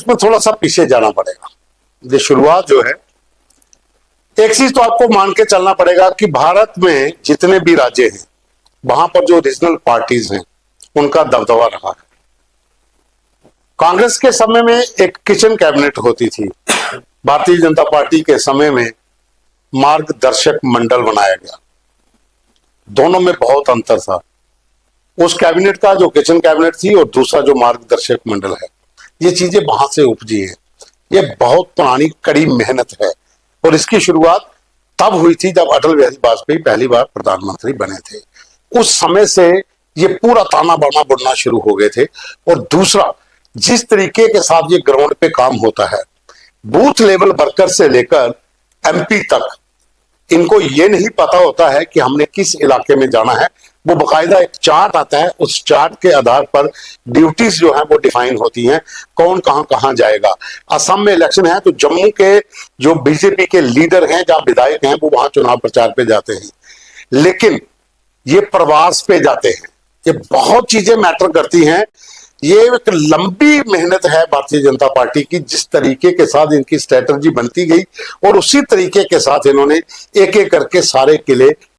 इसमें थोड़ा सा पीछे जाना पड़ेगा। ये शुरुआत जो है, एक चीज तो आपको मान के चलना पड़ेगा कि भारत में जितने भी राज्य हैं वहां पर जो रीजनल पार्टीज हैं उनका दबदबा रहा है। कांग्रेस के समय में एक किचन कैबिनेट होती थी, भारतीय जनता पार्टी के समय में मार्गदर्शक मंडल बनाया गया। दोनों में बहुत अंतर था। उस कैबिनेट का जो किचन कैबिनेट थी और दूसरा जो मार्गदर्शक मंडल है, ये चीजें वहां से उपजी है। ये बहुत पुरानी कड़ी मेहनत है और इसकी शुरुआत तब हुई थी जब अटल बिहारी वाजपेयी पहली बार प्रधानमंत्री बने थे। उस समय से ये पूरा ताना बाना बुनना शुरू हो गए थे। और दूसरा, जिस तरीके के साथ ये ग्राउंड पे काम होता है, बूथ लेवल वर्कर से लेकर एमपी तक, इनको ये नहीं पता होता है कि हमने किस इलाके में जाना है। वो बकायदा एक चार्ट आता है, उस चार्ट के आधार पर ड्यूटीज जो है वो डिफाइन होती हैं, कौन कहां कहां जाएगा। असम में इलेक्शन है तो जम्मू के जो बीजेपी के लीडर हैं, जहां विधायक हैं, वो वहां चुनाव प्रचार पे जाते हैं, लेकिन ये प्रवास पे जाते हैं। ये बहुत चीजें मैटर करती हैं। ये एक लंबी मेहनत है भारतीय जनता पार्टी की, जिस तरीके के साथ इनकी स्ट्रेटजी बनती गई और उसी तरीके के साथ इन्होंने एक एक करके सारे किले